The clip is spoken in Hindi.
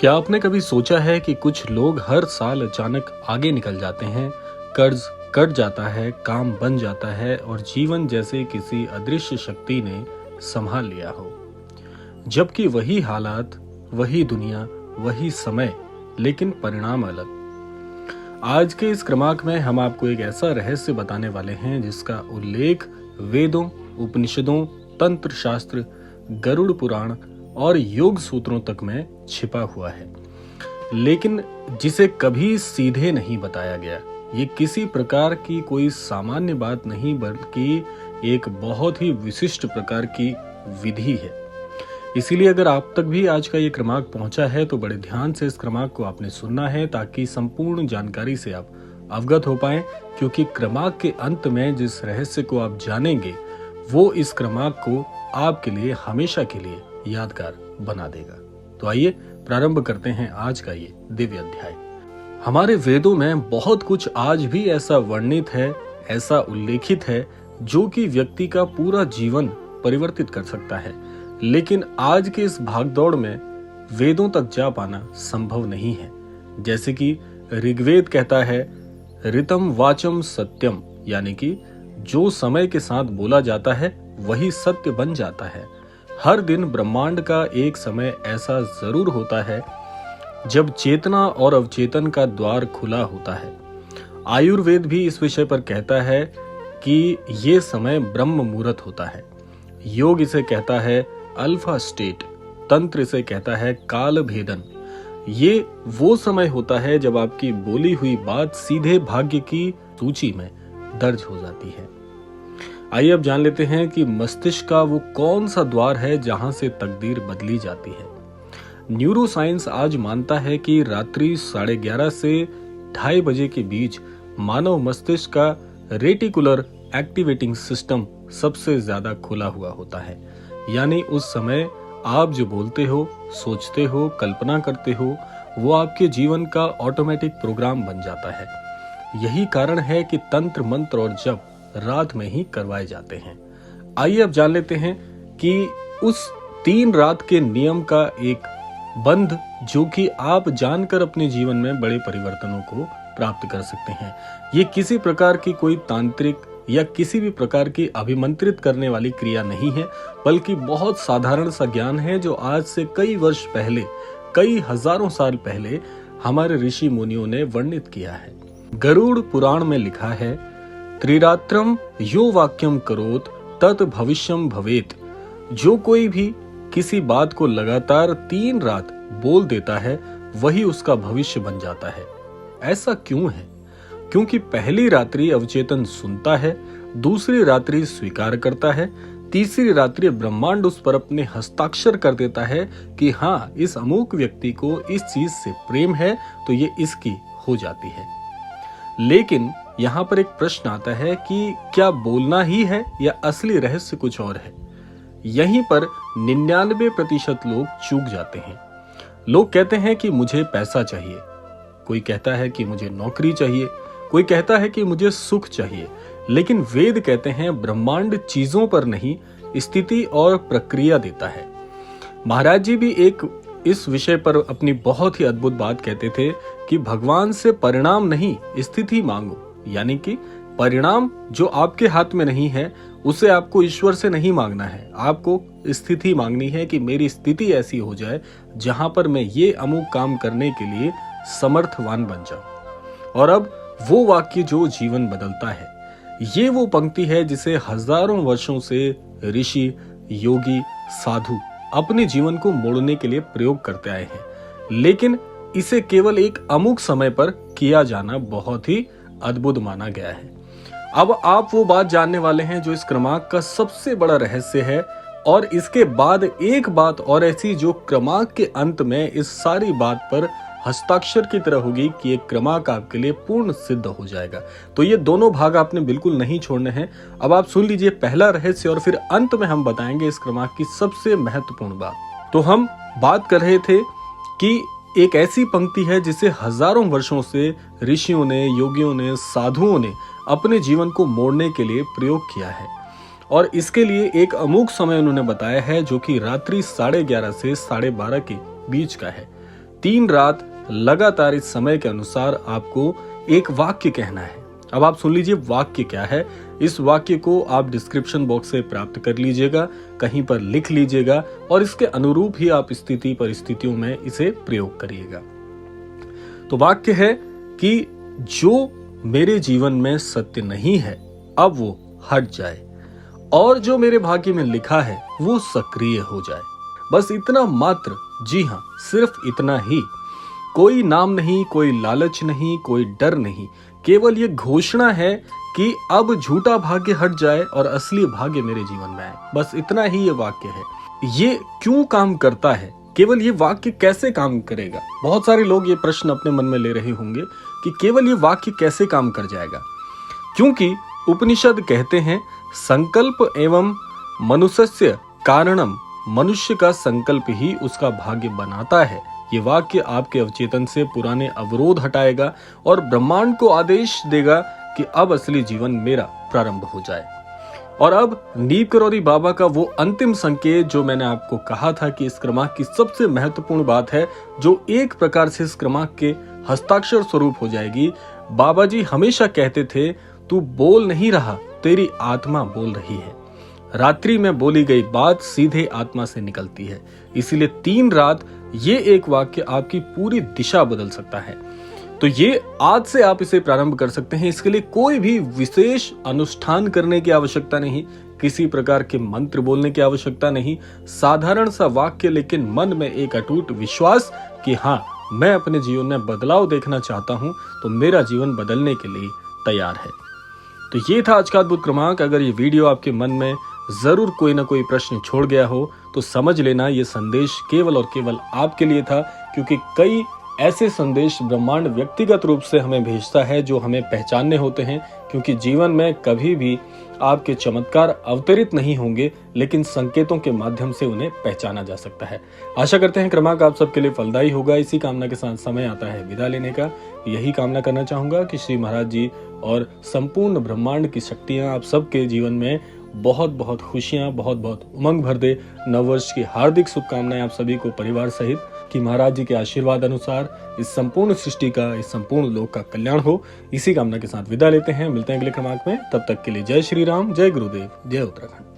क्या आपने कभी सोचा है कि कुछ लोग हर साल अचानक आगे निकल जाते हैं, कर्ज कट जाता है, काम बन जाता है और जीवन जैसे किसी अदृश्य शक्ति ने संभाल लिया हो। जबकि वही हालात, वही दुनिया, वही समय, लेकिन परिणाम अलग। आज के इस क्रमांक में हम आपको एक ऐसा रहस्य बताने वाले हैं जिसका उल्लेख वेदों, उपनिषदों, तंत्र शास्त्र, गरुड़ पुराण और योग सूत्रों तक में छिपा हुआ है, लेकिन जिसे कभी सीधे नहीं बताया गया। ये किसी प्रकार की कोई सामान्य बात नहीं, बल्कि एक बहुत ही विशिष्ट प्रकार की विधि है। इसीलिए अगर आप तक भी आज का ये क्रमांक पहुंचा है तो बड़े ध्यान से इस क्रमांक को आपने सुनना है, ताकि संपूर्ण जानकारी से आप अवगत हो पाएं, क्योंकि क्रमांक के अंत में जिस रहस्य को आप जानेंगे वो इस क्रमांक को आपके लिए हमेशा के लिए यादगार बना देगा। तो आइए प्रारंभ करते हैं आज का ये दिव्य अध्याय। हमारे वेदों में बहुत कुछ आज भी ऐसा वर्णित है, ऐसा उल्लेखित है जो कि व्यक्ति का पूरा जीवन परिवर्तित कर सकता है, लेकिन आज के इस भागदौड़ में वेदों तक जा पाना संभव नहीं है। जैसे कि ऋग्वेद कहता है, ऋतम वाचम सत्यम, यानी कि जो समय के साथ बोला जाता है वही सत्य बन जाता है। हर दिन ब्रह्मांड का एक समय ऐसा जरूर होता है जब चेतना और अवचेतन का द्वार खुला होता है। आयुर्वेद भी इस विषय पर कहता है कि ये समय ब्रह्म मुहूर्त होता है। योग इसे कहता है अल्फा स्टेट, तंत्र इसे कहता है काल भेदन। ये वो समय होता है जब आपकी बोली हुई बात सीधे भाग्य की सूची में दर्ज हो जाती है। आइए अब जान लेते हैं कि मस्तिष्क का वो कौन सा द्वार है जहां से तकदीर बदली जाती है। न्यूरो साइंस आज मानता है कि रात्रि 11:30 से 2:30 बजे के बीच मानव मस्तिष्क का रेटिकुलर एक्टिवेटिंग सिस्टम सबसे ज्यादा खुला हुआ होता है। यानी उस समय आप जो बोलते हो, सोचते हो, कल्पना करते हो, वो आपके जीवन का ऑटोमेटिक प्रोग्राम बन जाता है। यही कारण है कि तंत्र, मंत्र और जप रात में ही करवाए जाते हैं। आइए अब जान लेते हैं कि उस 3 रात के नियम का एक बंध जो कि आप जानकर अपने जीवन में बड़े परिवर्तनों को प्राप्त कर सकते हैं। ये किसी प्रकार की कोई तांत्रिक या किसी भी प्रकार की अभिमंत्रित करने वाली क्रिया नहीं है, बल्कि बहुत साधारण सा ज्ञान है जो आज से कई वर्ष पहले, कई हजारों साल पहले हमारे ऋषि मुनियों ने वर्णित किया है। गरुड़ पुराण में लिखा है, त्रिरात्रम यो वाक्यम करोत तत् भविष्यम भवेत। जो कोई भी किसी बात को लगातार 3 रात बोल देता है वही उसका भविष्य बन जाता है। ऐसा क्यों है? क्योंकि पहली रात्रि अवचेतन सुनता है, दूसरी रात्रि स्वीकार करता है, तीसरी रात्रि ब्रह्मांड उस पर अपने हस्ताक्षर कर देता है कि हाँ, इस अमुक व्यक्ति को इस चीज से प्रेम है तो ये इसकी हो जाती है। लेकिन यहाँ पर एक प्रश्न आता है कि क्या बोलना ही है या असली रहस्य कुछ और है? यहीं पर 99% लोग चूक जाते हैं। लोग कहते हैं कि मुझे पैसा चाहिए, कोई कहता है कि मुझे नौकरी चाहिए, कोई कहता है कि मुझे सुख चाहिए, लेकिन वेद कहते हैं ब्रह्मांड चीजों पर नहीं, स्थिति और प्रक्रिया देता है। महाराज जी भी एक इस विषय पर अपनी बहुत ही अद्भुत बात कहते थे कि भगवान से परिणाम नहीं, स्थिति मांगो। यानी कि परिणाम जो आपके हाथ में नहीं है उसे आपको ईश्वर से नहीं मांगना है, आपको स्थिति मांगनी है कि मेरी स्थिति ऐसी हो जाए जहां पर मैं ये अमुक काम करने के लिए समर्थवान बन जाऊं। और अब वो वाक्य जो जीवन बदलता है, ये वो पंक्ति है जिसे हजारों वर्षों से ऋषि, योगी, साधु अपने जीवन को मोड़ने के लिए प्रयोग करते आए हैं, लेकिन इसे केवल एक अमुक समय पर किया जाना बहुत ही अद्भुत माना गया है। अब आप वो बात जानने वाले हैं जो इस क्रमांक का सबसे बड़ा रहस्य है, और इसके बाद एक बात और ऐसी जो क्रमांक के अंत में इस सारी बात पर हस्ताक्षर की तरह होगी कि एक क्रमांक आपके लिए पूर्ण सिद्ध हो जाएगा। तो ये दोनों भाग आपने बिल्कुल नहीं छोड़ने हैं। अब आप सुन लीजिए पहला रहस्य और फिर अंत में हम बताएंगे इस क्रमांक की सबसे महत्वपूर्ण बात। तो हम बात कर रहे थे कि एक ऐसी पंक्ति है जिसे हजारों वर्षों से ऋषियों ने, योगियों ने, साधुओं ने अपने जीवन को मोड़ने के लिए प्रयोग किया है, और इसके लिए एक अमुक समय उन्होंने बताया है जो कि रात्रि 11:30 से 12:30 के बीच का है। 3 रात लगातार इस समय के अनुसार आपको एक वाक्य कहना है। अब आप सुन लीजिए वाक्य क्या है। इस वाक्य को आप डिस्क्रिप्शन बॉक्स से प्राप्त कर लीजिएगा, कहीं पर लिख लीजिएगा और इसके अनुरूप ही आप स्थिति परिस्थितियों में इसे प्रयोग करिएगा। तो वाक्य है कि जो मेरे जीवन में सत्य नहीं है अब वो हट जाए और जो मेरे भाग्य में लिखा है वो सक्रिय हो जाए। बस इतना मात्र, जी हाँ, सिर्फ इतना ही। कोई नाम नहीं, कोई लालच नहीं, कोई डर नहीं, केवल ये घोषणा है कि अब झूठा भाग्य हट जाए और असली भाग्य मेरे जीवन में आए। बस इतना ही ये वाक्य है। ये क्यों काम करता है, केवल ये वाक्य कैसे काम करेगा? बहुत सारे लोग ये प्रश्न अपने मन में ले रहे होंगे कि केवल ये वाक्य कैसे काम कर जाएगा, क्योंकि उपनिषद कहते हैं संकल्प एवं मनुष्य कारणम, मनुष्य का संकल्प ही उसका भाग्य बनाता है। ये वाक्य आपके अवचेतन से पुराने अवरोध हटाएगा और ब्रह्मांड को आदेश देगा कि अब असली जीवन मेरा प्रारंभ हो जाए। और अब नीम करौरी बाबा का वो अंतिम संकेत जो मैंने आपको कहा था कि इस क्रमांक की सबसे महत्वपूर्ण बात है, जो एक प्रकार से इस क्रमांक के हस्ताक्षर स्वरूप हो जाएगी। बाबा जी हमेशा कहते थे, तू बोल नहीं रहा, तेरी आत्मा बोल रही है। रात्रि में बोली गई बात सीधे आत्मा से निकलती है। इसीलिए 3 रात ये एक वाक्य आपकी पूरी दिशा बदल सकता है। तो ये आज से आप इसे प्रारंभ कर सकते हैं। इसके लिए कोई भी विशेष अनुष्ठान करने की आवश्यकता नहीं, किसी प्रकार के मंत्र बोलने की आवश्यकता नहीं। साधारण सा वाक्य, लेकिन मन में एक अटूट विश्वास कि हाँ, मैं अपने जीवन में बदलाव देखना चाहता हूं, तो मेरा जीवन बदलने के लिए तैयार है। तो ये था आज का अद्भुत क्रमांक। अगर ये वीडियो आपके मन में जरूर कोई ना कोई प्रश्न छोड़ गया हो तो समझ लेना ये संदेश केवल और केवल आपके लिए था, क्योंकि कई ऐसे संदेश ब्रह्मांड व्यक्तिगत रूप से हमें भेजता है जो हमें पहचानने होते हैं, क्योंकि जीवन में कभी भी आपके चमत्कार अवतरित नहीं होंगे, लेकिन संकेतों के माध्यम से उन्हें पहचाना जा सकता है। आशा करते हैं क्रमांक आप सबके लिए फलदायी होगा। इसी कामना के साथ समय आता है विदा लेने का। यही कामना करना चाहूंगा कि श्री महाराज जी और संपूर्ण ब्रह्मांड की शक्तियां आप सबके जीवन में बहुत बहुत खुशियां, बहुत बहुत उमंग भर दे। नववर्ष की हार्दिक शुभकामनाएं आप सभी को परिवार सहित, कि महाराज जी के आशीर्वाद अनुसार इस संपूर्ण सृष्टि का, इस संपूर्ण लोक का कल्याण हो। इसी कामना के साथ विदा लेते हैं। मिलते हैं अगले क्रमांक में। तब तक के लिए जय श्री राम, जय गुरुदेव, जय उत्तराखंड।